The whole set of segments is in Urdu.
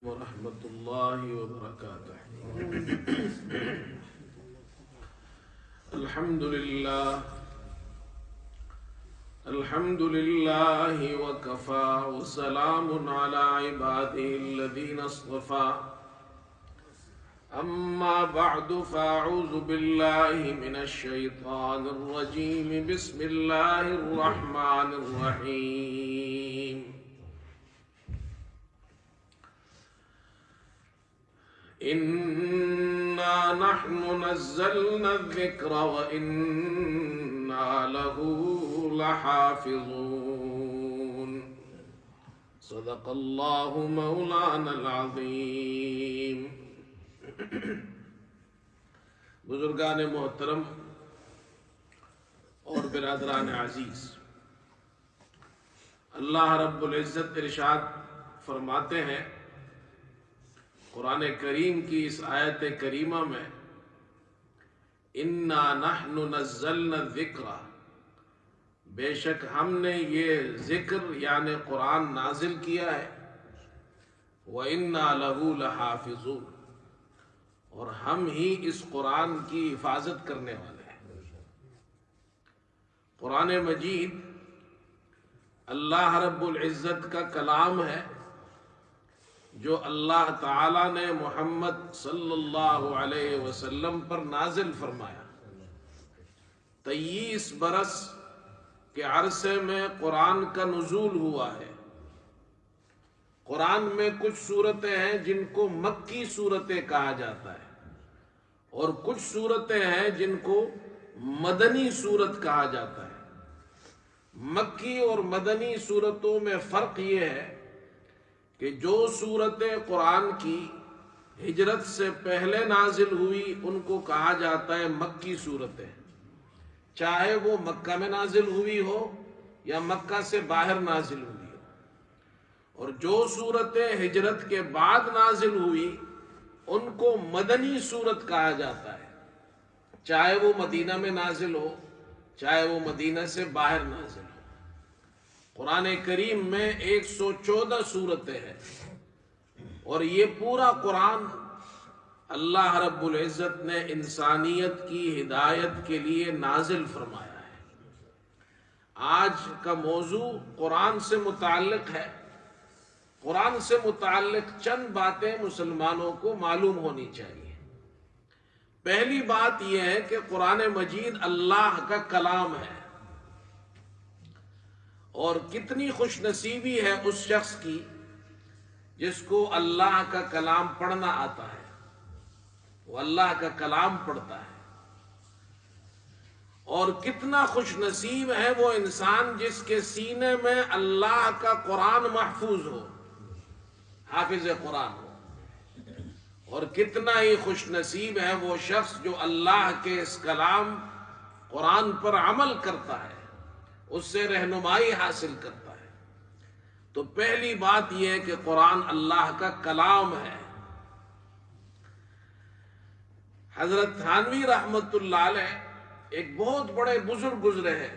ورحمة الله وبركاته. الحمد لله وكفى وسلام على عباده الذين اصطفى. أما بعد فأعوذ بالله من الشيطان الرجيم. بسم الله الرحمن الرحيم. إنا نحن نزلنا الذكر وإنا له لحافظون. صدق الله مولانا العظيم. بزرگان محترم اور برادران عزیز، اللہ رب العزت ارشاد فرماتے ہیں قرآن کریم کی اس آیت کریمہ میں، انا نحن نزلنا الذکر، بے شک ہم نے یہ ذکر یعنی قرآن نازل کیا ہے، وَإِنَّا لَهُ لَحَافِظُونَ، اور ہم ہی اس قرآن کی حفاظت کرنے والے ہیں۔ قرآن مجید اللہ رب العزت کا کلام ہے جو اللہ تعالیٰ نے محمد صلی اللہ علیہ وسلم پر نازل فرمایا۔ 23 برس کے عرصے میں قرآن کا نزول ہوا ہے۔ قرآن میں کچھ صورتیں ہیں جن کو مکی صورتیں کہا جاتا ہے، اور کچھ صورتیں ہیں جن کو مدنی صورت کہا جاتا ہے۔ مکی اور مدنی صورتوں میں فرق یہ ہے کہ جو صورتیں قرآن کی ہجرت سے پہلے نازل ہوئی ان کو کہا جاتا ہے مکی صورتیں، چاہے وہ مکہ میں نازل ہوئی ہو یا مکہ سے باہر نازل ہوئی ہو، اور جو صورتیں ہجرت کے بعد نازل ہوئی ان کو مدنی صورت کہا جاتا ہے، چاہے وہ مدینہ میں نازل ہو چاہے وہ مدینہ سے باہر نازل ہو۔ قرآن کریم میں 114 صورتیں ہیں، اور یہ پورا قرآن اللہ رب العزت نے انسانیت کی ہدایت کے لیے نازل فرمایا ہے۔ آج کا موضوع قرآن سے متعلق ہے۔ قرآن سے متعلق چند باتیں مسلمانوں کو معلوم ہونی چاہیے۔ پہلی بات یہ ہے کہ قرآن مجید اللہ کا کلام ہے، اور کتنی خوش نصیبی ہے اس شخص کی جس کو اللہ کا کلام پڑھنا آتا ہے، وہ اللہ کا کلام پڑھتا ہے۔ اور کتنا خوش نصیب ہے وہ انسان جس کے سینے میں اللہ کا قرآن محفوظ ہو، حافظ قرآن ہو۔ اور کتنا ہی خوش نصیب ہے وہ شخص جو اللہ کے اس کلام قرآن پر عمل کرتا ہے، اس سے رہنمائی حاصل کرتا ہے۔ تو پہلی بات یہ ہے کہ قرآن اللہ کا کلام ہے۔ حضرت تھانوی رحمت اللہ علیہ ایک بہت بڑے بزرگ گزرے ہیں۔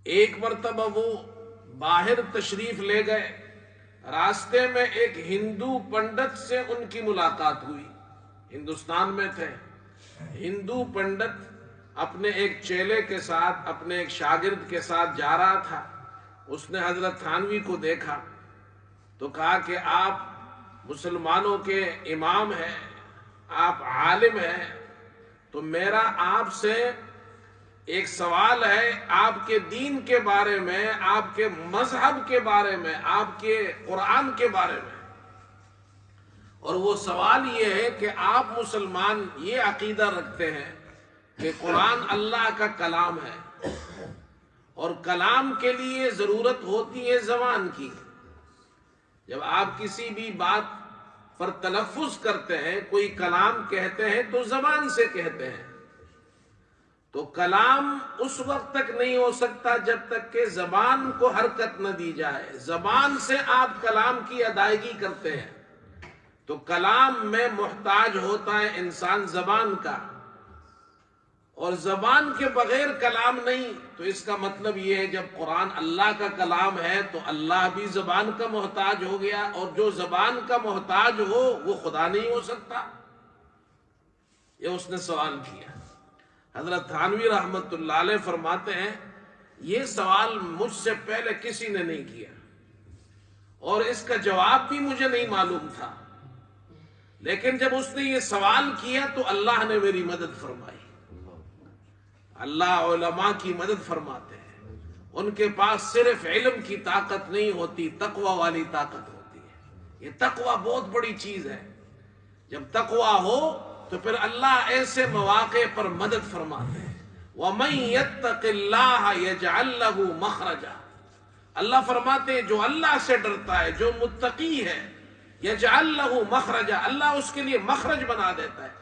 ایک مرتبہ وہ باہر تشریف لے گئے، راستے میں ایک ہندو پنڈت سے ان کی ملاقات ہوئی۔ ہندوستان میں تھے۔ ہندو پنڈت اپنے ایک چیلے کے ساتھ، اپنے ایک شاگرد کے ساتھ جا رہا تھا۔ اس نے حضرت تھانوی کو دیکھا تو کہا کہ آپ مسلمانوں کے امام ہیں، آپ عالم ہیں، تو میرا آپ سے ایک سوال ہے، آپ کے دین کے بارے میں، آپ کے مذہب کے بارے میں، آپ کے قرآن کے بارے میں۔ اور وہ سوال یہ ہے کہ آپ مسلمان یہ عقیدہ رکھتے ہیں کہ قرآن اللہ کا کلام ہے، اور کلام کے لیے ضرورت ہوتی ہے زبان کی۔ جب آپ کسی بھی بات پر تلفظ کرتے ہیں، کوئی کلام کہتے ہیں تو زبان سے کہتے ہیں۔ تو کلام اس وقت تک نہیں ہو سکتا جب تک کہ زبان کو حرکت نہ دی جائے۔ زبان سے آپ کلام کی ادائیگی کرتے ہیں، تو کلام میں محتاج ہوتا ہے انسان زبان کا، اور زبان کے بغیر کلام نہیں، تو اس کا مطلب یہ ہے جب قرآن اللہ کا کلام ہے تو اللہ بھی زبان کا محتاج ہو گیا، اور جو زبان کا محتاج ہو وہ خدا نہیں ہو سکتا؟ یہ اس نے سوال کیا۔ حضرت تھانوی رحمت اللہ علیہ فرماتے ہیں یہ سوال مجھ سے پہلے کسی نے نہیں کیا، اور اس کا جواب بھی مجھے نہیں معلوم تھا، لیکن جب اس نے یہ سوال کیا تو اللہ نے میری مدد فرمائی۔ اللہ علماء کی مدد فرماتے ہیں، ان کے پاس صرف علم کی طاقت نہیں ہوتی، تقوی والی طاقت ہوتی ہے۔ یہ تقوی بہت بڑی چیز ہے، جب تقوی ہو تو پھر اللہ ایسے مواقع پر مدد فرماتے ہیں۔ وَمَن يَتَّقِ اللَّهَ يَجْعَل لَّهُ مَخْرَجًا، اللہ فرماتے ہیں جو اللہ سے ڈرتا ہے، جو متقی ہے، يَجْعَل لَّهُ مَخْرَجًا، اللہ اس کے لیے مخرج بنا دیتا ہے،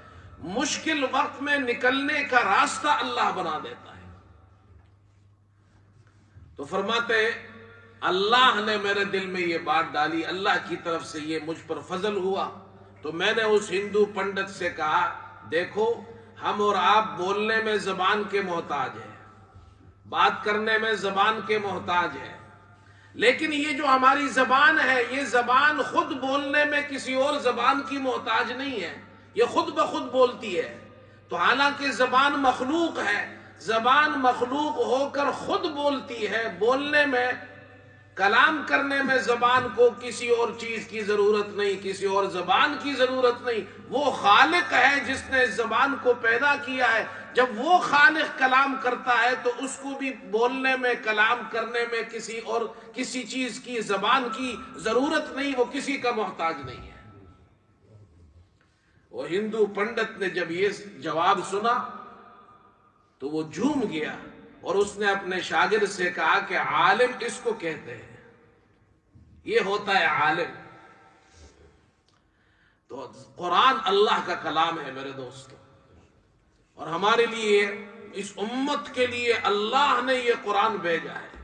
مشکل وقت میں نکلنے کا راستہ اللہ بنا دیتا ہے۔ تو فرماتے ہیں اللہ نے میرے دل میں یہ بات ڈالی، اللہ کی طرف سے یہ مجھ پر فضل ہوا، تو میں نے اس ہندو پنڈت سے کہا دیکھو ہم اور آپ بولنے میں زبان کے محتاج ہیں، بات کرنے میں زبان کے محتاج ہیں، لیکن یہ جو ہماری زبان ہے یہ زبان خود بولنے میں کسی اور زبان کی محتاج نہیں ہے، یہ خود بخود بولتی ہے۔ تو حالانکہ زبان مخلوق ہے، زبان مخلوق ہو کر خود بولتی ہے، بولنے میں، کلام کرنے میں زبان کو کسی اور چیز کی ضرورت نہیں، کسی اور زبان کی ضرورت نہیں۔ وہ خالق ہے جس نے اس زبان کو پیدا کیا ہے، جب وہ خالق کلام کرتا ہے تو اس کو بھی بولنے میں، کلام کرنے میں کسی چیز کی، زبان کی ضرورت نہیں، وہ کسی کا محتاج نہیں ہے۔ وہ ہندو پنڈت نے جب یہ جواب سنا تو وہ جھوم گیا، اور اس نے اپنے شاگرد سے کہا کہ عالم اس کو کہتے ہیں، یہ ہوتا ہے عالم۔ تو قرآن اللہ کا کلام ہے میرے دوستو، اور ہمارے لیے، اس امت کے لیے اللہ نے یہ قرآن بھیجا ہے،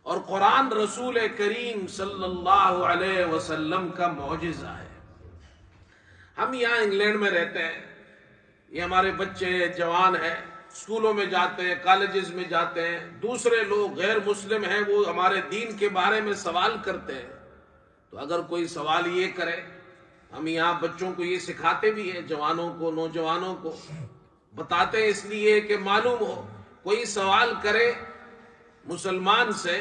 اور قرآن رسول کریم صلی اللہ علیہ وسلم کا معجزہ ہے۔ ہم یہاں انگلینڈ میں رہتے ہیں، یہ ہمارے بچے جوان ہیں، اسکولوں میں جاتے ہیں، کالجز میں جاتے ہیں، دوسرے لوگ غیر مسلم ہیں وہ ہمارے دین کے بارے میں سوال کرتے ہیں، تو اگر کوئی سوال یہ کرے، ہم یہاں بچوں کو یہ سکھاتے بھی ہیں، جوانوں کو، نوجوانوں کو بتاتے ہیں، اس لیے کہ معلوم ہو، کوئی سوال کرے مسلمان سے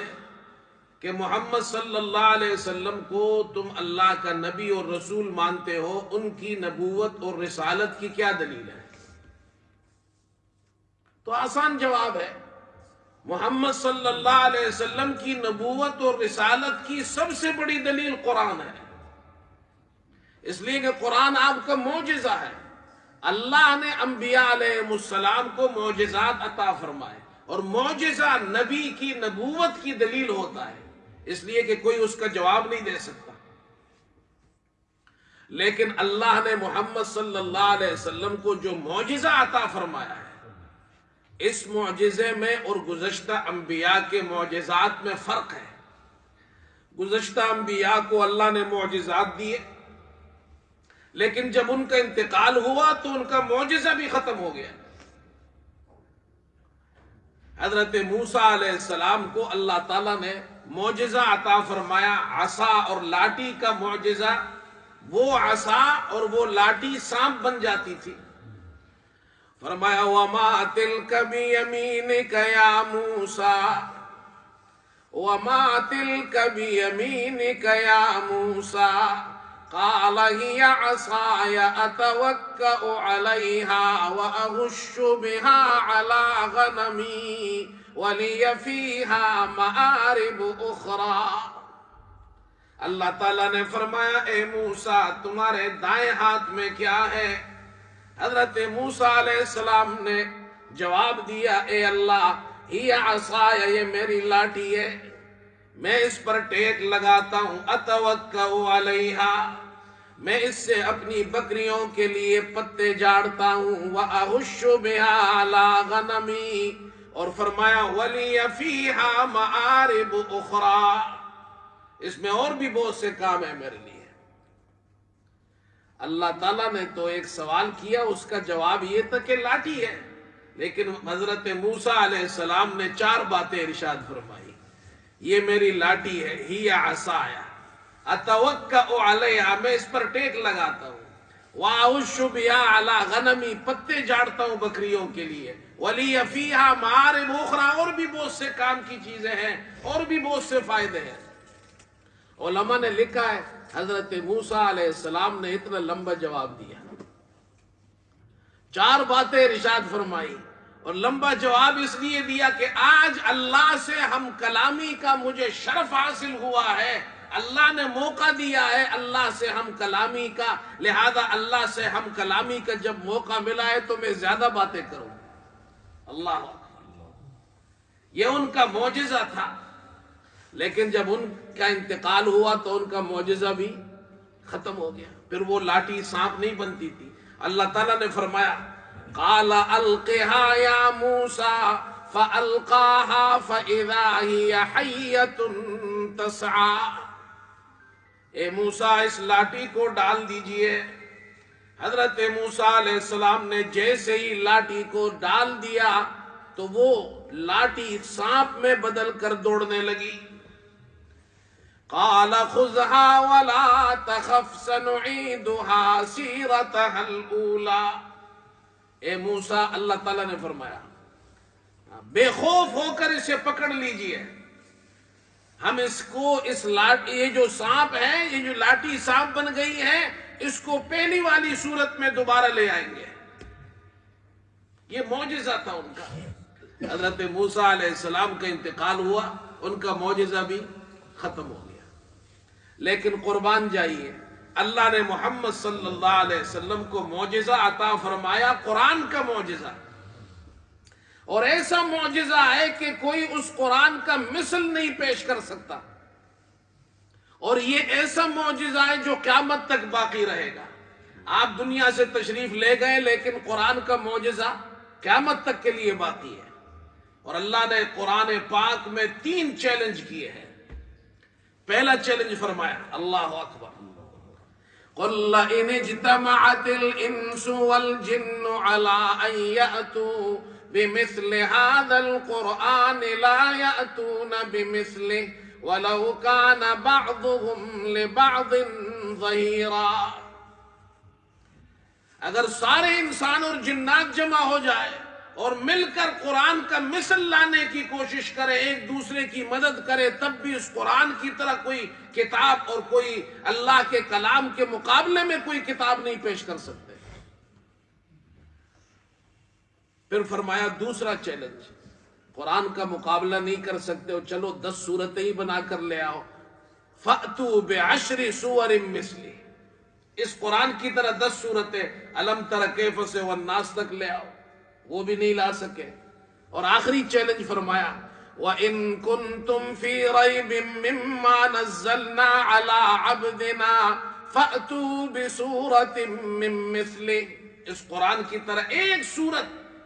کہ محمد صلی اللہ علیہ وسلم کو تم اللہ کا نبی اور رسول مانتے ہو، ان کی نبوت اور رسالت کی کیا دلیل ہے؟ تو آسان جواب ہے، محمد صلی اللہ علیہ وسلم کی نبوت اور رسالت کی سب سے بڑی دلیل قرآن ہے، اس لیے کہ قرآن آپ کا معجزہ ہے۔ اللہ نے انبیاء علیہ السلام کو معجزات عطا فرمائے، اور معجزہ نبی کی نبوت کی دلیل ہوتا ہے، اس لیے کہ کوئی اس کا جواب نہیں دے سکتا۔ لیکن اللہ نے محمد صلی اللہ علیہ وسلم کو جو معجزہ عطا فرمایا ہے، اس معجزے میں اور گزشتہ انبیاء کے معجزات میں فرق ہے۔ گزشتہ انبیاء کو اللہ نے معجزات دیے، لیکن جب ان کا انتقال ہوا تو ان کا معجزہ بھی ختم ہو گیا۔ حضرت موسیٰ علیہ السلام کو اللہ تعالیٰ نے معجزہ عطا فرمایا، عصا اور لاٹھی کا معجزہ، وہ عصا اور وہ لاٹھی سانپ بن جاتی تھی۔ فرمایا وَمَا تِلْكَ بِيَمِينِكَ يَا مُوسَىٰ، وَمَا تِلْكَ بِيَمِينِكَ يَا مُوسَىٰ، قَالَ هِيَ عَصَايَ أَتَوَكَّأُ عَلَيْهَا وَأَهُشُّ بِهَا عَلَىٰ غَنَمِي وَلِيَ فِيهَا مَآرِبُ أُخْرَىٰ۔ اللہ تعالیٰ نے فرمایا اے موسیٰ تمہارے دائیں ہاتھ میں کیا ہے؟ حضرت موسیٰ علیہ السلام نے جواب دیا اے اللہ، ہی عصایا، یہ میری لاٹھی ہے، میں اس پر ٹیک لگاتا ہوں، اتوکئ علیہا، میں اس سے اپنی بکریوں کے لیے پتے جاڑتا ہوں، وَأَهُشُّ بِهَا عَلَىٰ غَنَمِي، اور فرمایا وَلِيَ فِيهَا مَآرِبُ أُخْرَىٰ، اس میں اور بھی بہت سے کام ہیں میرے لیے۔ اللہ تعالیٰ نے تو ایک سوال کیا، اس کا جواب یہ تھا کہ لاٹھی ہے، لیکن حضرت موسیٰ علیہ السلام نے 4 باتیں ارشاد فرمائی. یہ میری لاٹھی ہے، ہی عصایا اتوکأ علیہا، میں اس پر ٹیک لگاتا ہوں، واحش بہا علی غنمی، پتے جاڑتا ہوں بکریوں کے لیے، ولی فیہا معارب اخرى، اور بھی بہت سے کام کی چیزیں ہیں، اور بھی بہت سے فائدے ہیں. علماء نے لکھا ہے حضرت موسیٰ علیہ السلام نے اتنا لمبا جواب دیا، 4 باتیں ارشاد فرمائی، اور لمبا جواب اس لیے دیا کہ آج اللہ سے ہم کلامی کا مجھے شرف حاصل ہوا ہے، اللہ نے موقع دیا ہے اللہ سے ہم کلامی کا، لہذا اللہ سے ہم کلامی کا جب موقع ملا ہے تو میں زیادہ باتیں کروں. اللہ اکبر. یہ ان کا معجزہ تھا، لیکن جب ان کا انتقال ہوا تو ان کا معجزہ بھی ختم ہو گیا. پھر وہ لاٹھی سانپ نہیں بنتی تھی. اللہ تعالیٰ نے فرمایا قال القها یا موسیٰ فالقاها فاذا هي حیۃ تسعى، اے موسیٰ اس لاٹھی کو ڈال دیجئے. حضرت موسیٰ علیہ السلام نے جیسے ہی لاٹھی کو ڈال دیا تو وہ لاٹھی سانپ میں بدل کر دوڑنے لگی. قال خذها ولا تخف سنعيدها سيرتها الاولى، اے موسیٰ اللہ تعالیٰ نے فرمایا بے خوف ہو کر اسے پکڑ لیجئے، ہم اس کو یہ جو سانپ ہے، یہ جو لاٹھی سانپ بن گئی ہے، اس کو پہلی والی صورت میں دوبارہ لے آئیں گے. یہ معجزہ تھا ان کا. حضرت موسیٰ علیہ السلام کا انتقال ہوا، ان کا معجزہ بھی ختم ہو گیا. لیکن قربان جائیے، اللہ نے محمد صلی اللہ علیہ وسلم کو معجزہ عطا فرمایا، قرآن کا معجزہ، اور ایسا معجزہ ہے کہ کوئی اس قرآن کا مثل نہیں پیش کر سکتا، اور یہ ایسا معجزہ ہے جو قیامت تک باقی رہے گا. آپ دنیا سے تشریف لے گئے لیکن قرآن کا معجزہ قیامت تک کے لیے باقی ہے. اور اللہ نے قرآن پاک میں 3 چیلنج کیے ہیں. پہلا چیلنج فرمایا، اللہ اکبر، قُلْ لَئِنِ اجْتَمَعَتِ الْإِنسُ وَالْجِنُّ عَلَىٰ أَن يَأْتُوا بِمِثْلِ هَذَا الْقُرْآنِ لَا يَأْتُونَ بِمِثْلِهِ وَلَوْ كَانَ بَعْضُهُمْ لِبَعْضٍ ظَهِيرًا. اگر سارے انسان اور جنات جمع ہو جائے اور مل کر قرآن کا مثل لانے کی کوشش کرے، ایک دوسرے کی مدد کرے، تب بھی اس قرآن کی طرح کوئی کتاب اور کوئی اللہ کے کلام کے مقابلے میں کوئی کتاب نہیں پیش کر سکتے. پھر فرمایا دوسرا چیلنج، قرآن کا مقابلہ نہیں کر سکتے ہو، چلو 10 صورتیں ہی بنا کر لے آؤ. فَأْتُوا بِعَشْرِ سُوَرٍ مِثْلِهِ، اس قرآن کی طرح 10 صورتیں الم تر کیف سے والناس تک لے آؤ. وہ بھی نہیں لا سکے. اور آخری چیلنج فرمایا وَإِن كُنتُمْ فِي رَيْبٍ مِّمَّا نَزَّلْنَا عَلَىٰ عَبْدِنَا فَأْتُوا بِسُورَةٍ مِّن مِّثْلِهِ، اس قرآن کی طرح ایک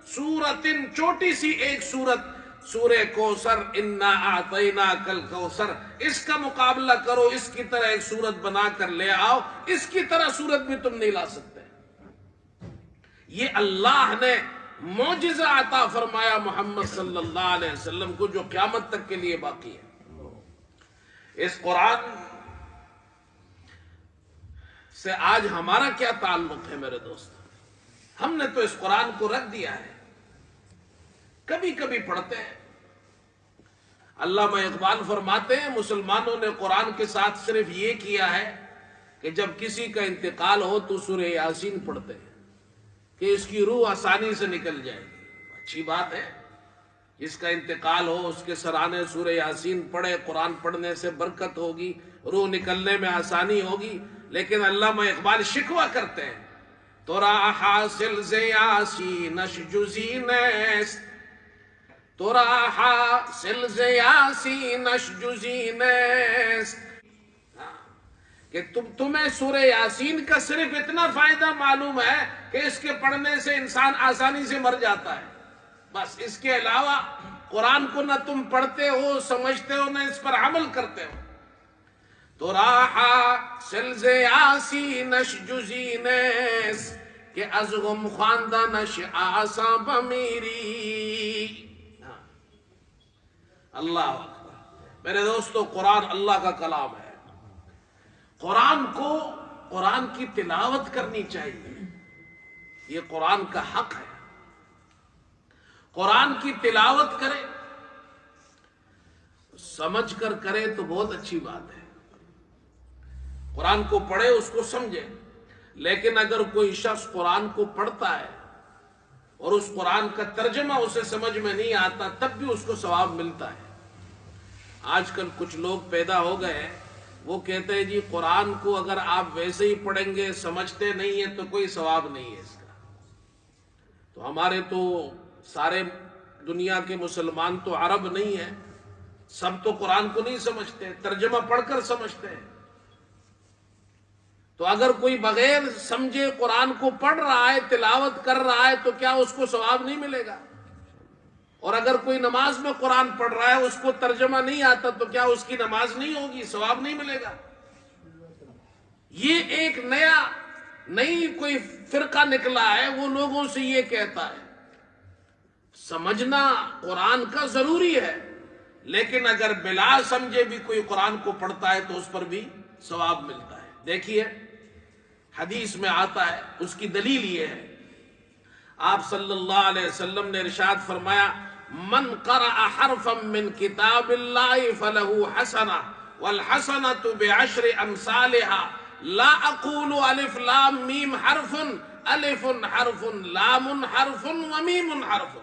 سورتن، چھوٹی سی ایک سورت، سورہ کوثر، انا اعطیناک الکوثر، اس کا مقابلہ کرو، اس کی طرح ایک سورت بنا کر لے آؤ. اس کی طرح سورت بھی تم نہیں لا سکتے. یہ اللہ نے معجزہ عطا فرمایا محمد صلی اللہ علیہ وسلم کو، جو قیامت تک کے لیے باقی ہے. اس قرآن سے آج ہمارا کیا تعلق ہے میرے دوست؟ ہم نے تو اس قرآن کو رکھ دیا ہے، کبھی کبھی پڑھتے ہیں. علامہ اقبال فرماتے ہیں مسلمانوں نے قرآن کے ساتھ صرف یہ کیا ہے کہ جب کسی کا انتقال ہو تو سورہ یاسین پڑھتے ہیں کہ اس کی روح آسانی سے نکل جائے گی. اچھی بات ہے، جس کا انتقال ہو اس کے سرانے سورہ یاسین پڑھے، قرآن پڑھنے سے برکت ہوگی، روح نکلنے میں آسانی ہوگی. لیکن علامہ اقبال شکوہ کرتے ہیں، تورا حاصل ز یاسینش جزی نیست، تورا حاصل ز یاسینش جزی نیست، کہ تمہیں سورہ یاسین کا صرف اتنا فائدہ معلوم ہے کہ اس کے پڑھنے سے انسان آسانی سے مر جاتا ہے، بس اس کے علاوہ قرآن کو نہ تم پڑھتے ہو، سمجھتے ہو، نہ اس پر عمل کرتے ہو. تو راحا سلزه آسینش جزی نیست که از غم خواندنش اعصاب میری. اللہ اکبر. میرے دوستو، قرآن اللہ کا کلام ہے. قرآن کی تلاوت کرنی چاہیے. یہ قرآن کا حق ہے. قرآن کی تلاوت کرے، سمجھ کر کرے تو بہت اچھی بات ہے. قرآن کو پڑھے، اس کو سمجھے. لیکن اگر کوئی شخص قرآن کو پڑھتا ہے اور اس قرآن کا ترجمہ اسے سمجھ میں نہیں آتا، تب بھی اس کو ثواب ملتا ہے. آج کل کچھ لوگ پیدا ہو گئے ہیں، وہ کہتے ہیں جی قرآن کو اگر آپ ویسے ہی پڑھیں گے، سمجھتے نہیں ہیں تو کوئی ثواب نہیں ہے اس کا. تو ہمارے تو سارے دنیا کے مسلمان تو عرب نہیں ہیں، سب تو قرآن کو نہیں سمجھتے، ترجمہ پڑھ کر سمجھتے ہیں. تو اگر کوئی بغیر سمجھے قرآن کو پڑھ رہا ہے، تلاوت کر رہا ہے، تو کیا اس کو ثواب نہیں ملے گا؟ اور اگر کوئی نماز میں قرآن پڑھ رہا ہے، اس کو ترجمہ نہیں آتا، تو کیا اس کی نماز نہیں ہوگی؟ ثواب نہیں ملے گا؟ یہ ایک نئی کوئی فرقہ نکلا ہے، وہ لوگوں سے یہ کہتا ہے. سمجھنا قرآن کا ضروری ہے، لیکن اگر بلا سمجھے بھی کوئی قرآن کو پڑھتا ہے تو اس پر بھی ثواب ملتا ہے. دیکھیے حدیث میں آتا ہے، اس کی دلیل یہ ہے. آپ صلی اللہ علیہ وسلم نے ارشاد فرمایا: من قرأ حرفا من کتاب اللہ فلہ حسنہ والحسنۃ بعشر امثالها لا اقول الف لام میم حرف، الف حرف، لام حرف ومیم حرف.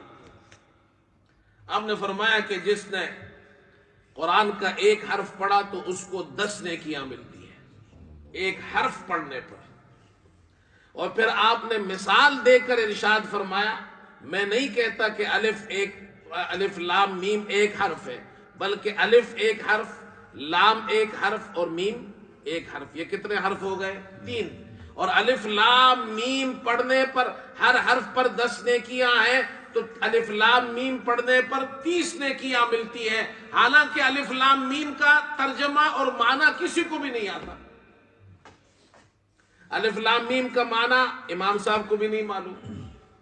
آپ نے فرمایا کہ جس نے قرآن کا ایک حرف پڑھا تو اس کو 10 نیکیاں ملتی ہیں ایک حرف پڑھنے پر. اور پھر آپ نے مثال دے کر ارشاد فرمایا: میں نہیں کہتا کہ الف لام میم ایک حرف ہے، بلکہ الف ایک حرف، لام ایک حرف اور میم ایک حرف. یہ کتنے حرف ہو گئے؟ 3. اور الف لام میم پڑھنے پر ہر حرف پر 10 نیکیاں ہیں، تو الف لام میم پڑھنے پر 30 نیکیاں ملتی ہے. حالانکہ الف لام میم کا ترجمہ اور معنی کسی کو بھی نہیں آتا. الف لام میم کا معنی امام صاحب کو بھی نہیں معلوم،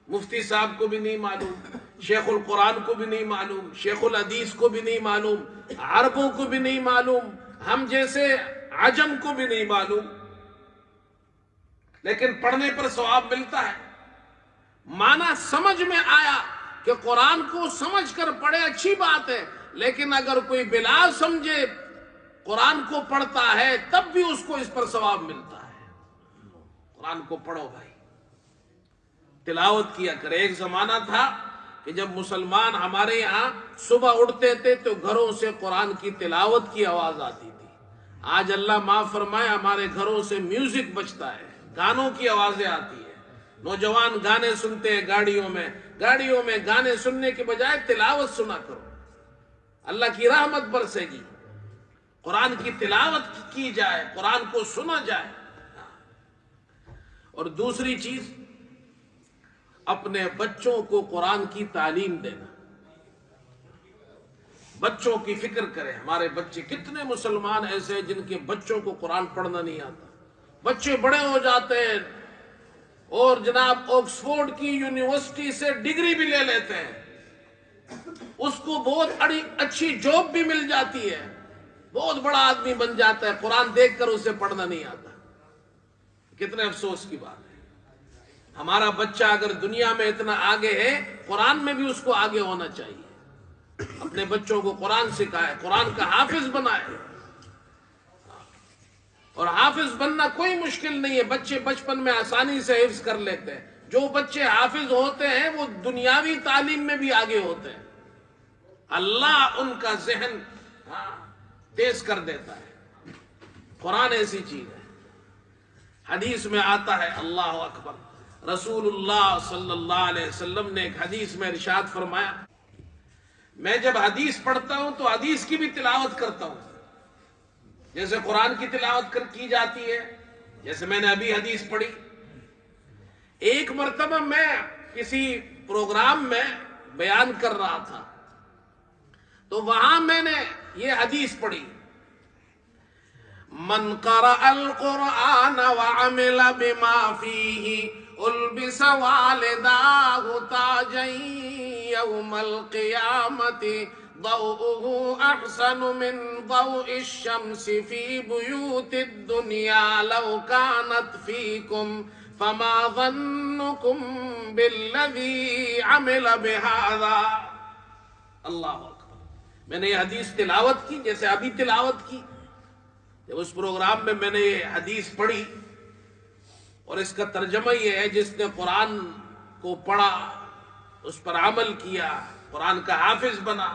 مفتی صاحب کو بھی نہیں معلوم، شیخ القرآن کو بھی نہیں معلوم، شیخ الحدیث کو بھی نہیں معلوم، عربوں کو بھی نہیں معلوم، ہم جیسے عجم کو بھی نہیں معلوم. لیکن پڑھنے پر ثواب ملتا ہے. معنی سمجھ میں آیا کہ قرآن کو سمجھ کر پڑھے، اچھی بات ہے. لیکن اگر کوئی بلا سمجھے قرآن کو پڑھتا ہے، تب بھی اس کو اس پر ثواب ملتا ہے. قرآن کو پڑھو بھائی، تلاوت کیا کرے. ایک زمانہ تھا کہ جب مسلمان ہمارے یہاں صبح اٹھتے تھے تو گھروں سے قرآن کی تلاوت کی آواز آتی تھی. آج اللہ معاف فرمائے ہمارے گھروں سے میوزک بجتا ہے، گانوں کی آوازیں آتی ہیں. نوجوان گانے سنتے ہیں گاڑیوں میں گانے سننے کے بجائے تلاوت سنا کرو، اللہ کی رحمت برسے گی. قرآن کی تلاوت کی جائے، قرآن کو سنا جائے. اور دوسری چیز، اپنے بچوں کو قرآن کی تعلیم دینا. بچوں کی فکر کریں. ہمارے بچے کتنے مسلمان ایسے ہیں جن کے بچوں کو قرآن پڑھنا نہیں آتا. بچے بڑے ہو جاتے ہیں اور جناب آکسفورڈ کی یونیورسٹی سے ڈگری بھی لے لیتے ہیں، اس کو بہت اچھی جاب بھی مل جاتی ہے، بہت بڑا آدمی بن جاتا ہے، قرآن دیکھ کر اسے پڑھنا نہیں آتا. کتنے افسوس کی بات ہے. ہمارا بچہ اگر دنیا میں اتنا آگے ہے، قرآن میں بھی اس کو آگے ہونا چاہیے. اپنے بچوں کو قرآن سکھائے، قرآن کا حافظ بنائے. اور حافظ بننا کوئی مشکل نہیں ہے، بچے بچپن میں آسانی سے حفظ کر لیتے ہیں. جو بچے حافظ ہوتے ہیں وہ دنیاوی تعلیم میں بھی آگے ہوتے ہیں. اللہ ان کا ذہن تیز کر دیتا ہے. قرآن ایسی چیز ہے. حدیث میں آتا ہے، اللہ اکبر، رسول اللہ صلی اللہ علیہ وسلم نے ایک حدیث میں ارشاد فرمایا، میں جب حدیث پڑھتا ہوں تو حدیث کی بھی تلاوت کرتا ہوں، جیسے قرآن کی تلاوت کی جاتی ہے. جیسے میں نے ابھی حدیث پڑھی. ایک مرتبہ میں کسی پروگرام میں بیان کر رہا تھا تو وہاں میں نے یہ حدیث پڑھی، من قرأ القرآن وعمل بما فيه البس والداه تاجا يوم القيامة ضوءه أحسن من ضوء الشمس في بيوت الدنيا لو كانت فيكم فما ظنكم بالذي عمل بهذا. اللہ اکبر. میں نے یہ حدیث تلاوت کی جیسے ابھی تلاوت کی. جب اس پروگرام میں میں نے یہ حدیث پڑھی اور اس کا ترجمہ یہ ہے جس نے قرآن کو پڑھا اس پر عمل کیا قرآن کا حافظ بنا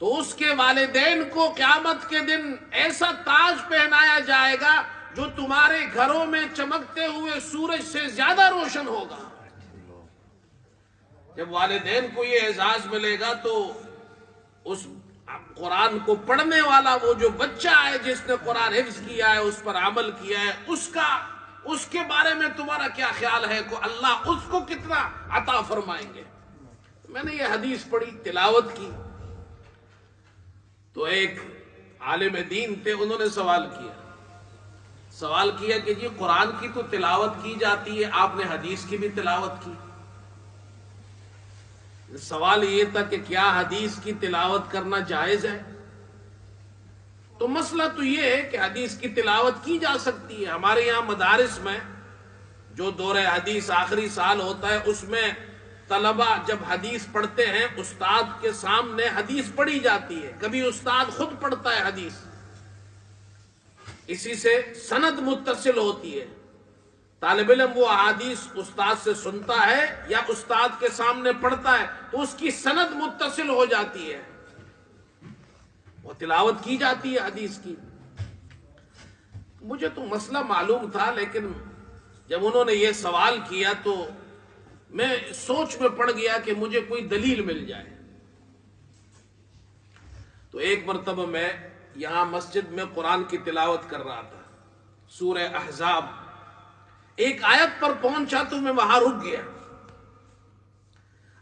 تو اس کے والدین کو قیامت کے دن ایسا تاج پہنایا جائے گا جو تمہارے گھروں میں چمکتے ہوئے سورج سے زیادہ روشن ہوگا. جب والدین کو یہ اعزاز ملے گا تو اس قرآن کو پڑھنے والا وہ جو بچہ ہے جس نے قرآن حفظ کیا ہے اس پر عمل کیا ہے اس کے بارے میں تمہارا کیا خیال ہے کہ اللہ اس کو کتنا عطا فرمائیں گے. میں نے یہ حدیث پڑھی تلاوت کی تو ایک عالم دین تھے انہوں نے سوال کیا کہ جی قرآن کی تو تلاوت کی جاتی ہے آپ نے حدیث کی بھی تلاوت کی. سوال یہ تھا کہ کیا حدیث کی تلاوت کرنا جائز ہے؟ تو مسئلہ تو یہ ہے کہ حدیث کی تلاوت کی جا سکتی ہے. ہمارے یہاں مدارس میں جو دور حدیث آخری سال ہوتا ہے اس میں طلبہ جب حدیث پڑھتے ہیں استاد کے سامنے حدیث پڑھی جاتی ہے. کبھی استاد خود پڑھتا ہے حدیث, اسی سے سند متصل ہوتی ہے. طالب علم وہ احادیث استاد سے سنتا ہے یا استاد کے سامنے پڑھتا ہے تو اس کی سند متصل ہو جاتی ہے, وہ تلاوت کی جاتی ہے حدیث کی. مجھے تو مسئلہ معلوم تھا لیکن جب انہوں نے یہ سوال کیا تو میں سوچ میں پڑ گیا کہ مجھے کوئی دلیل مل جائے. تو ایک مرتبہ میں یہاں مسجد میں قرآن کی تلاوت کر رہا تھا, سورہ احزاب ایک آیت پر پہنچا تو میں وہاں رک گیا.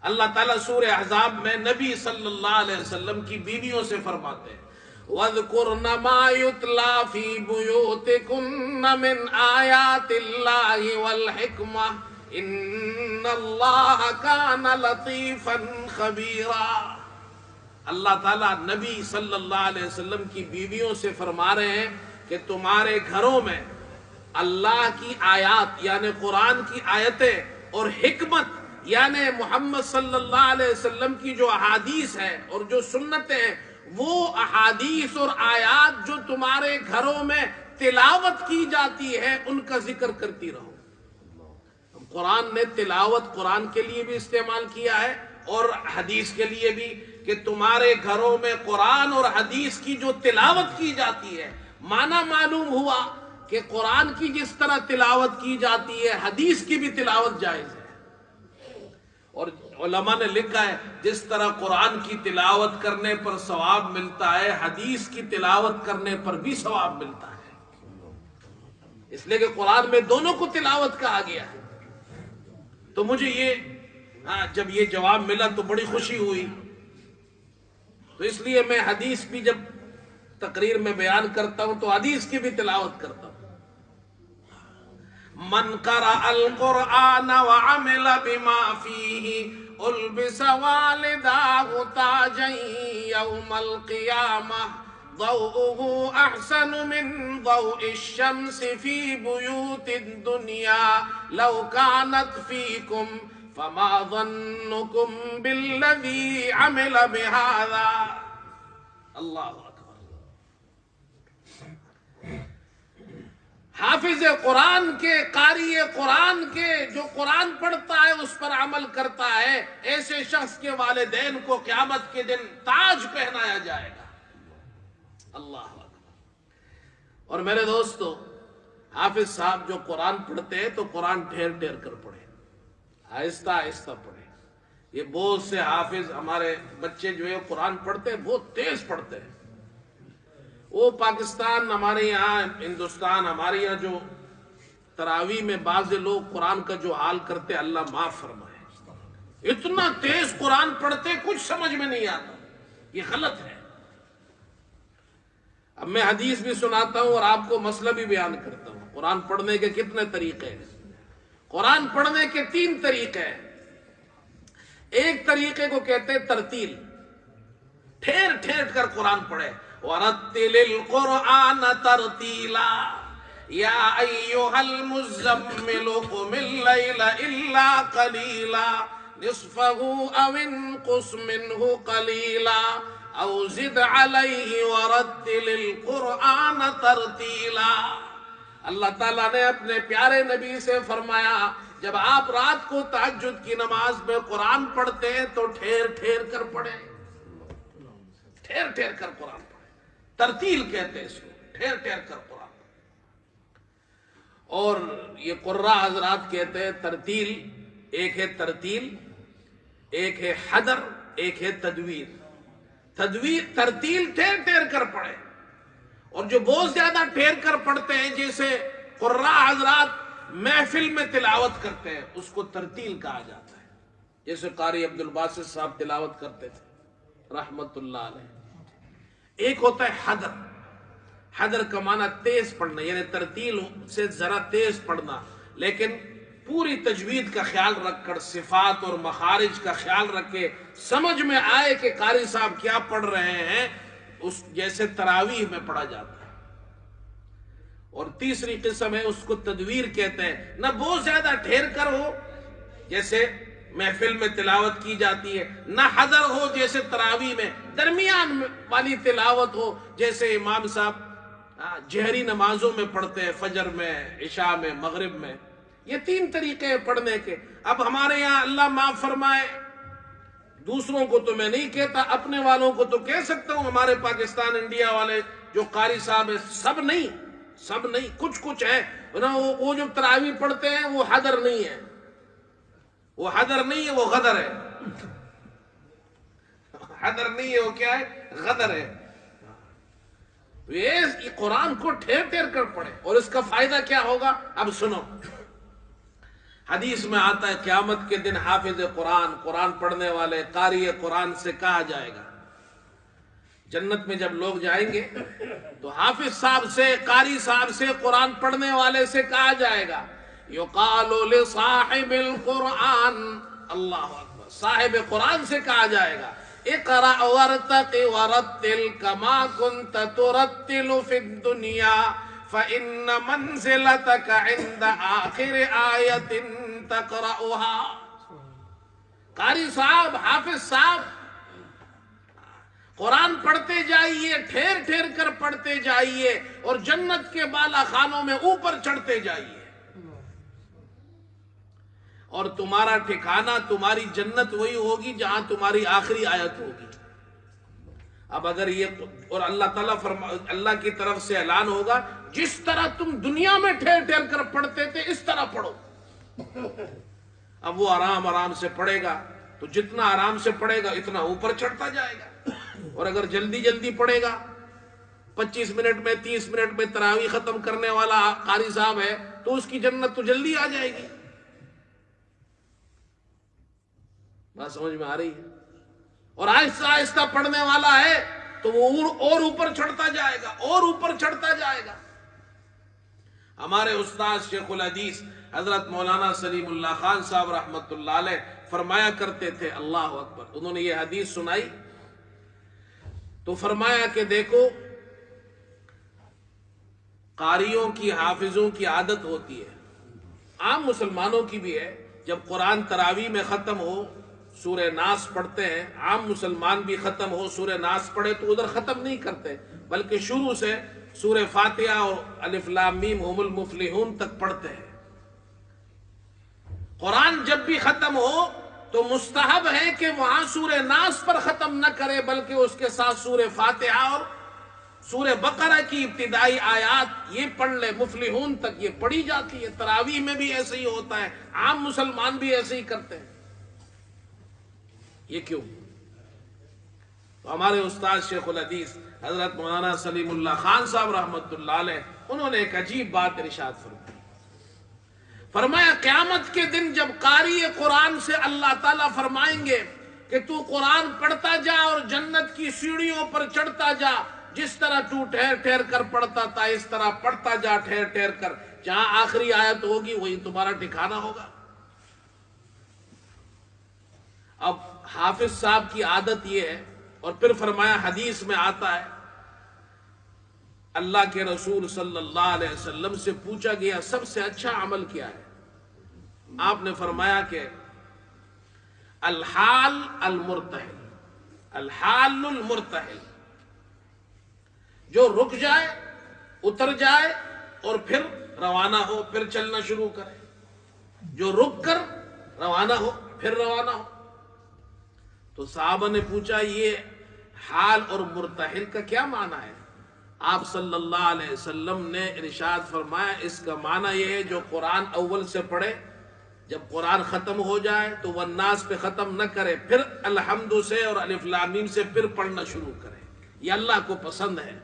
اللہ تعالیٰ سورہ احزاب میں نبی صلی اللہ علیہ وسلم کی بیویوں سے فرماتے ہیں وَاذْكُرْنَ مَا يُتْلَى فِي بُيُوتِكُنَّ مِنْ آيَاتِ اللَّهِ وَالْحِكْمَةِ إِنَّ اللَّهَ كَانَ لَطِيفًا خَبِيرًا. اللہ تعالیٰ نبی صلی اللہ علیہ وسلم کی بیویوں سے فرما رہے ہیں کہ تمہارے گھروں میں اللہ کی آیات یعنی قرآن کی آیتیں اور حکمت یعنی محمد صلی اللہ علیہ وسلم کی جو احادیث ہے اور جو سنتیں ہیں وہ احادیث اور آیات جو تمہارے گھروں میں تلاوت کی جاتی ہے ان کا ذکر کرتی رہو. قرآن نے تلاوت قرآن کے لیے بھی استعمال کیا ہے اور حدیث کے لیے بھی کہ تمہارے گھروں میں قرآن اور حدیث کی جو تلاوت کی جاتی ہے. معنی معلوم ہوا کہ قرآن کی جس طرح تلاوت کی جاتی ہے حدیث کی بھی تلاوت جائز ہے. اور علماء نے لکھا ہے جس طرح قرآن کی تلاوت کرنے پر ثواب ملتا ہے حدیث کی تلاوت کرنے پر بھی ثواب ملتا ہے, اس لیے کہ قرآن میں دونوں کو تلاوت کہا گیا ہے. تو مجھے جب یہ جواب ملا تو بڑی خوشی ہوئی, تو اس لیے میں حدیث بھی جب تقریر میں بیان کرتا ہوں تو حدیث کی بھی تلاوت کرتا ہوں. من قرأ القرآن وعمل بما فيه البس والداه تاجا يوم القيامة ضوءه أحسن من ضوء الشمس في بيوت الدنيا لو كانت فيكم فما ظنكم بالذي عمل بهذا. اللہ اکبر. حافظ قرآن کے قاری قرآن کے جو قرآن پڑھتا ہے اس پر عمل کرتا ہے ایسے شخص کے والدین کو قیامت کے دن تاج پہنایا جائے گا. اللہ اکبر. اور میرے دوستو حافظ صاحب جو قرآن پڑھتے ہیں تو قرآن ٹھہر ٹھہر کر پڑھیں, آہستہ آہستہ پڑھیں. یہ بہت سے حافظ ہمارے بچے جو ہے قرآن پڑھتے ہیں بہت تیز پڑھتے ہیں. وہ پاکستان ہمارے یہاں ہندوستان ہمارے یہاں جو تراویح میں بعض لوگ قرآن کا جو حال کرتے اللہ معاف فرمائے, اتنا تیز قرآن پڑھتے کچھ سمجھ میں نہیں آتا, یہ غلط ہے. اب میں حدیث بھی سناتا ہوں اور آپ کو مسئلہ بھی بیان کرتا ہوں. قرآن پڑھنے کے کتنے طریقے ہیں؟ قرآن پڑھنے کے 3 طریقے ہیں. ایک طریقے کو کہتے ہیں ترتیل، ٹھہر ٹھہر کر قرآن پڑھے. وَرَتِّلِ الْقُرْآنَ تَرْتِيلًا يَا أَيُّهَا الْمُزَّمِّلُ قُمِ اللَّيْلَ إِلَّا قَلِيلًا نِصْفَهُ أَوِ انقُصْ مِنْهُ قَلِيلًا أَوْ زِدْ عَلَيْهِ وَرَتِّلِ الْقُرْآنَ تَرْتِيلًا. اللہ تعالیٰ نے اپنے پیارے نبی سے فرمایا جب آپ رات کو تہجد کی نماز میں قرآن پڑھتے ہیں تو ٹھہر ٹھہر کر پڑھیں، ٹھہر ٹھہر کر قرآن پڑھیں. ترتیل کہتے ہیں اس کو، ٹھہر ٹھہر کر قرآن. اور یہ قراء حضرات کہتے ہیں ترتیل، ایک ہے ترتیل، ایک ہے حدر، ایک ہے تدویر. ترتیل ٹھہر ٹھہر کر پڑھے، اور جو بہت زیادہ ٹھہر کر پڑھتے ہیں جیسے قراء حضرات محفل میں تلاوت کرتے ہیں اس کو ترتیل کہا جاتا ہے. جیسے قاری عبد الباسط صاحب تلاوت کرتے تھے رحمت اللہ علیہ. ایک ہوتا ہے حدر. حدر کا معنی تیز پڑھنا، یعنی ترتیل سے ذرا تیز پڑھنا، لیکن پوری تجوید کا خیال رکھ کر، صفات اور مخارج کا خیال رکھ کے سمجھ میں آئے کہ قاری صاحب کیا پڑھ رہے ہیں، اس جیسے تراویح میں پڑھا جاتا ہے. اور تیسری قسم ہے اس کو تدویر کہتے ہیں، نہ بہت زیادہ ٹھہر کر ہو جیسے محفل میں تلاوت کی جاتی ہے، نہ حدر ہو جیسے تراویح میں، درمیان والی تلاوت ہو جیسے امام صاحب جہری نمازوں میں پڑھتے ہیں، فجر میں، عشاء میں، مغرب میں. یہ 3 طریقے ہیں پڑھنے کے. اب ہمارے یہاں اللہ معاف فرمائے، دوسروں کو تو میں نہیں کہتا، اپنے والوں کو تو کہہ سکتا ہوں، ہمارے پاکستان انڈیا والے جو قاری صاحب ہیں، سب نہیں، کچھ ہے نا. وہ جو تراویح پڑھتے ہیں وہ حدر نہیں ہے، وہ حدر نہیں ہے، وہ غدر ہے. حدر نہیں ہے، وہ کیا ہے؟ غدر ہے. یہ قرآن کو ٹھہر ٹھہر کر پڑھے. اور اس کا فائدہ کیا ہوگا؟ اب سنو. حدیث میں آتا ہے قیامت کے دن حافظ قرآن پڑھنے والے قاری قرآن سے کہا جائے گا، جنت میں جب لوگ جائیں گے تو حافظ صاحب سے، قاری صاحب سے، قرآن پڑھنے والے سے کہا جائے گا یقال لصاحب القرآن، اللہ اکبر، صاحب قرآن سے کہا جائے گا اقرأ وارتق ورتل كما كنت ترتل في الدنيا فإن منزلتك عند آخر آية تقرأها. قاری صاحب، حافظ صاحب، قرآن پڑھتے جائیے، ٹھہر ٹھہر کر پڑھتے جائیے، اور جنت کے بالا خانوں میں اوپر چڑھتے جائیے، اور تمہارا ٹھکانہ، تمہاری جنت وہی ہوگی جہاں تمہاری آخری آیت ہوگی. اب اگر یہ، اور اللہ تعالیٰ اللہ کی طرف سے اعلان ہوگا جس طرح تم دنیا میں ٹھہر ٹھہر کر پڑھتے تھے اس طرح پڑھو. اب وہ آرام سے پڑھے گا تو جتنا آرام سے پڑھے گا اتنا اوپر چڑھتا جائے گا. اور اگر جلدی پڑھے گا، 25 منٹ میں، 30 منٹ میں تراویح ختم کرنے والا قاری صاحب ہے تو اس کی جنت تو جلدی آ جائے گی. بات سمجھ میں آ رہی ہے؟ اور آہستہ آہستہ پڑھنے والا ہے تو وہ اور اوپر چڑھتا جائے گا، اور اوپر چڑھتا جائے گا. ہمارے استاد شیخ الحدیث حضرت مولانا سلیم اللہ خان صاحب رحمت اللہ علیہ فرمایا کرتے تھے، اللہ اکبر، انہوں نے یہ حدیث سنائی تو فرمایا کہ دیکھو، قاریوں کی، حافظوں کی عادت ہوتی ہے، عام مسلمانوں کی بھی ہے، جب قرآن تراویح میں ختم ہو سورہ ناس پڑھتے ہیں، عام مسلمان بھی ختم ہو سورہ ناس پڑھے تو ادھر ختم نہیں کرتے، بلکہ شروع سے سورہ فاتحہ اور الف لام میم ہم المفلحون تک پڑھتے ہیں. قرآن جب بھی ختم ہو تو مستحب ہے کہ وہاں سورہ ناس پر ختم نہ کرے، بلکہ اس کے ساتھ سورہ فاتحہ اور سورہ بقرہ کی ابتدائی آیات یہ پڑھ لے، مفلحون تک یہ پڑھی جاتی ہے. تراویح میں بھی ایسے ہی ہوتا ہے، عام مسلمان بھی ایسے ہی کرتے ہیں. یہ کیوں؟ تو ہمارے استاد شیخ الحدیث حضرت مولانا سلیم اللہ خان صاحب رحمت اللہ علیہ، انہوں نے ایک عجیب بات ارشاد فرمایا قیامت کے دن جب قاری قرآن سے اللہ تعالیٰ فرمائیں گے کہ تو قرآن پڑھتا جا اور جنت کی سیڑھیوں پر چڑھتا جا، جس طرح تو ٹھہر ٹھہر کر پڑھتا تھا اس طرح پڑھتا جا ٹھہر ٹھہر کر، جہاں آخری آیت ہوگی وہی تمہارا ٹھکانہ ہوگا۔ اب حافظ صاحب کی عادت یہ ہے، اور پھر فرمایا حدیث میں آتا ہے، اللہ کے رسول صلی اللہ علیہ وسلم سے پوچھا گیا سب سے اچھا عمل کیا ہے؟ آپ نے فرمایا کہ الحال المرتحل، الحال المرتحل، جو رک جائے، اتر جائے اور پھر روانہ ہو، پھر چلنا شروع کرے، جو رک کر روانہ ہو پھر روانہ ہو۔ تو صحابہ نے پوچھا یہ حال اور مرتحل کا کیا معنی ہے؟ آپ صلی اللہ علیہ وسلم نے ارشاد فرمایا اس کا معنی یہ ہے جو قرآن اول سے پڑھے، جب قرآن ختم ہو جائے تو والناس پہ ختم نہ کرے، پھر الحمد سے اور الف لام میم سے پھر پڑھنا شروع کرے، یہ اللہ کو پسند ہے۔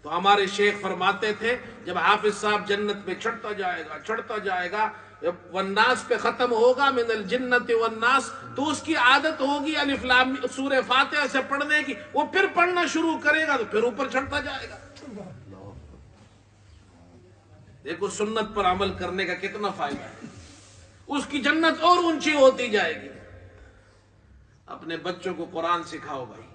تو ہمارے شیخ فرماتے تھے جب حافظ صاحب جنت میں چڑھتا جائے گا، جب والناس پہ ختم ہوگا من الجنت والناس، تو اس کی عادت ہوگی الف لام سورہ فاتحہ سے پڑھنے کی، وہ پھر پڑھنا شروع کرے گا تو پھر اوپر چڑھتا جائے گا۔ دیکھو سنت پر عمل کرنے کا کتنا فائدہ ہے، اس کی جنت اور اونچی ہوتی جائے گی۔ اپنے بچوں کو قرآن سکھاؤ بھائی،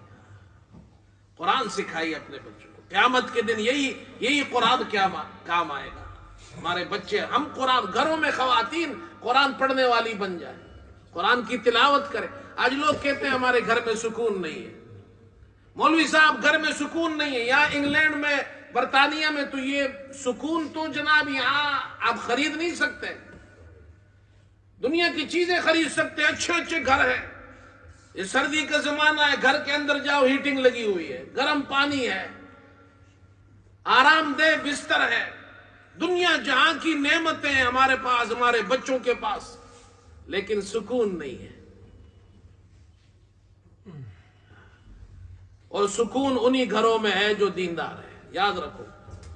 قرآن سکھائیے اپنے بچوں کو، قیامت کے دن یہی قرآن کام آئے گا۔ ہمارے بچے، ہم قرآن، گھروں میں خواتین قرآن پڑھنے والی بن جائیں، قرآن کی تلاوت کریں۔ آج لوگ کہتے ہیں ہمارے گھر میں سکون نہیں ہے، مولوی صاحب گھر میں سکون نہیں ہے، یہاں انگلینڈ میں برطانیہ میں تو یہ سکون تو جناب یہاں آپ خرید نہیں سکتے، دنیا کی چیزیں خرید سکتے ہیں، اچھے اچھے گھر ہیں، یہ سردی کا زمانہ ہے، گھر کے اندر جاؤ ہیٹنگ لگی ہوئی ہے، گرم پانی ہے، آرام دہ بستر ہے، دنیا جہاں کی نعمتیں ہیں ہمارے پاس، ہمارے بچوں کے پاس، لیکن سکون نہیں ہے۔ اور سکون انہی گھروں میں ہے جو دیندار ہے، یاد رکھو،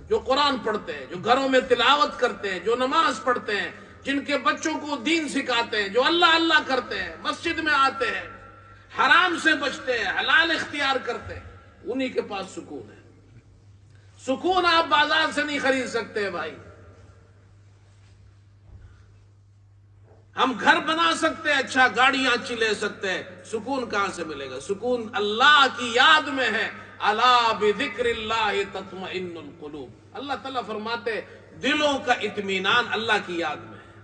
جو قرآن پڑھتے ہیں، جو گھروں میں تلاوت کرتے ہیں، جو نماز پڑھتے ہیں، جن کے بچوں کو دین سکھاتے ہیں، جو اللہ اللہ کرتے ہیں، مسجد میں آتے ہیں، حرام سے بچتے ہیں، حلال اختیار کرتے ہیں، انہی کے پاس سکون ہے۔ سکون آپ بازار سے نہیں خرید سکتے بھائی، ہم گھر بنا سکتے ہیں، اچھا گاڑیاں اچھی لے سکتے ہیں، سکون کہاں سے ملے گا؟ سکون اللہ کی یاد میں ہے، الا بذکر اللہ تطمئن القلوب۔ اللہ تعالیٰ فرماتے دلوں کا اطمینان اللہ کی یاد میں ہے۔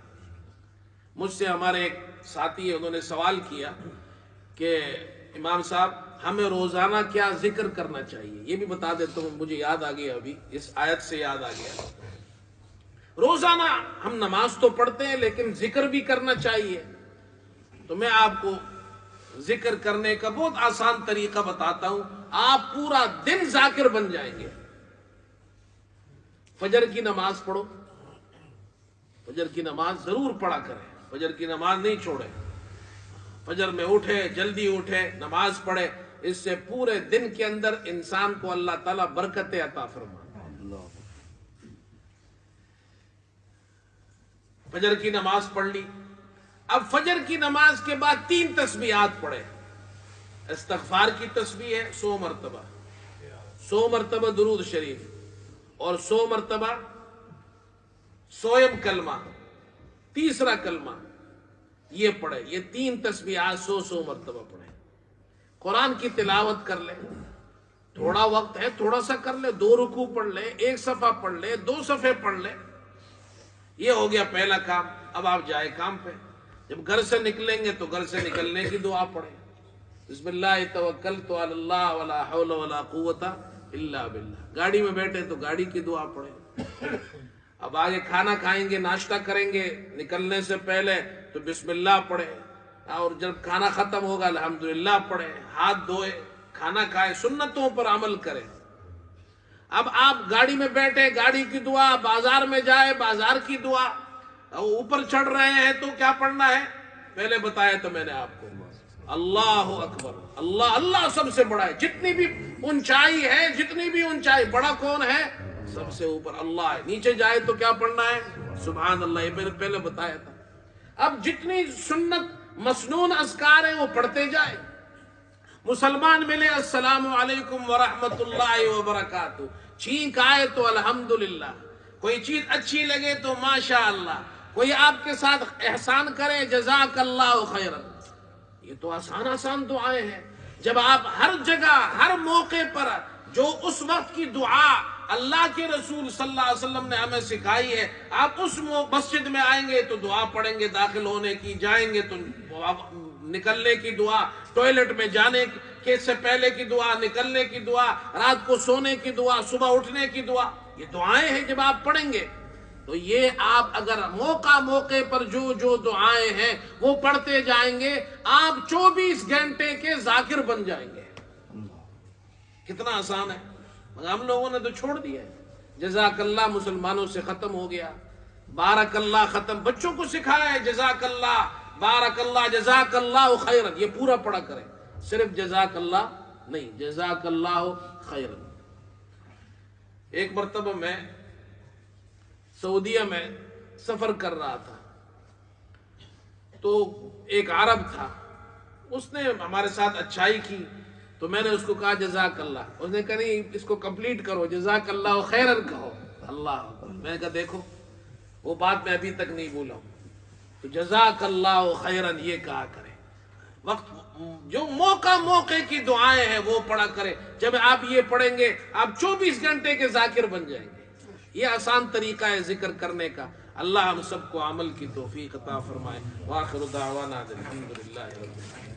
مجھ سے ہمارے ایک ساتھی انہوں نے سوال کیا کہ امام صاحب ہمیں روزانہ کیا ذکر کرنا چاہیے؟ یہ بھی بتا دیتا ہوں، مجھے یاد آ گیا، ابھی اس آیت سے یاد آ گیا۔ روزانہ ہم نماز تو پڑھتے ہیں لیکن ذکر بھی کرنا چاہیے، تو میں آپ کو ذکر کرنے کا بہت آسان طریقہ بتاتا ہوں، آپ پورا دن ذاکر بن جائیں گے۔ فجر کی نماز پڑھو، فجر کی نماز ضرور پڑھا کریں، فجر کی نماز نہیں چھوڑیں، فجر میں اٹھے، جلدی اٹھے، نماز پڑھے، اس سے پورے دن کے اندر انسان کو اللہ تعالیٰ برکتیں عطا فرمائے۔ فجر کی نماز پڑھ لی، اب فجر کی نماز کے بعد 3 تسبیحات پڑھے۔ استغفار کی تسبیح ہے 100 مرتبہ، 100 مرتبہ درود شریف، اور 100 مرتبہ سوئم کلمہ، تیسرا کلمہ یہ پڑھے۔ یہ 3 تسبیحات 100 مرتبہ پڑھے۔ قرآن کی تلاوت کر لے، تھوڑا وقت ہے تھوڑا سا کر لے، 2 رکوع پڑھ لے، 1 صفحہ پڑھ لے، 2 صفحے پڑھ لے، یہ ہو گیا پہلا کام۔ اب آپ جائے کام پہ، جب گھر سے نکلیں گے تو گھر سے نکلنے کی دعا پڑھیں، بسم اللہ توکلت علی اللہ ولا حول ولا قوت الا باللہ۔ گاڑی میں بیٹھے تو گاڑی کی دعا پڑھیں۔ اب آگے کھانا کھائیں گے، ناشتہ کریں گے، نکلنے سے پہلے تو بسم اللہ پڑھیں، اور جب کھانا ختم ہوگا الحمدللہ پڑھیں، ہاتھ دھوئے، کھانا کھائے، سنتوں پر عمل کریں۔ اب آپ گاڑی میں بیٹھے، گاڑی کی دعا، بازار میں جائے، بازار کی دعا، اوپر چڑھ رہے ہیں تو کیا پڑھنا ہے؟ پہلے بتایا تو میں نے آپ کو، اللہ اکبر، اللہ اللہ سب سے بڑا ہے، جتنی بھی اونچائی ہے، جتنی بھی اونچائی، بڑا کون ہے؟ سب سے اوپر اللہ ہے۔ نیچے جائے تو کیا پڑھنا ہے؟ سبحان اللہ، یہ میں نے پہلے بتایا تھا۔ اب جتنی سنت مسنون اذکار ہیں وہ پڑھتے جائے، مسلمان ملے السلام علیکم ورحمۃ اللہ وبرکاتہ، چھینک آئے تو الحمدللہ، کوئی چیز اچھی لگے تو ماشاء اللہ، کوئی آپ کے ساتھ احسان کرے جزاک اللہ خیرا. یہ تو آسان آسان دعائیں ہیں. جب آپ ہر جگہ ہر موقع پر جو اس وقت کی دعا اللہ کے رسول صلی اللہ علیہ وسلم نے ہمیں سکھائی ہے، آپ اس مسجد میں آئیں گے تو دعا پڑھیں گے داخل ہونے کی، جائیں گے تو نکلنے کی دعا، ٹوائلٹ میں جانے کے سے پہلے کی دعا، نکلنے کی دعا، رات کو سونے کی دعا، صبح اٹھنے کی دعا، یہ دعائیں ہیں. جب آپ پڑھیں گے تو یہ آپ اگر موقع پر جو دعائیں ہیں وہ پڑھتے جائیں گے، آپ 24 گھنٹے کے ذاکر بن جائیں گے. کتنا آسان ہے، مگر ہم لوگوں نے تو چھوڑ دیا ہے. جزاک اللہ مسلمانوں سے ختم ہو گیا، بارک اللہ ختم. بچوں کو سکھایا ہے جزاک اللہ، بارک اللہ، جزاک اللہ خیرا، یہ پورا پڑھا کریں، صرف جزاک اللہ نہیں، جزاک اللہ خیرا. ایک مرتبہ میں سعودیہ میں سفر کر رہا تھا، تو ایک عرب تھا، اس نے ہمارے ساتھ اچھائی کی تو میں نے اس کو کہا جزاک اللہ. اس نے کہا نہیں، اس کو کمپلیٹ کرو، جزاک اللہ خیرن کہو. اللہ اکبر. میں نے کہا دیکھو وہ بات میں ابھی تک نہیں بولا ہوں، تو جزاک اللہ خیرن یہ کہا کرے. وقت جو موقع کی دعائیں ہیں وہ پڑھا کرے. جب آپ یہ پڑھیں گے آپ 24 گھنٹے کے ذاکر بن جائیں گے. یہ آسان طریقہ ہے ذکر کرنے کا. اللہ ہم سب کو عمل کی توفیق عطا فرمائے. وآخر دعوانا الحمدللہ رب العالمین.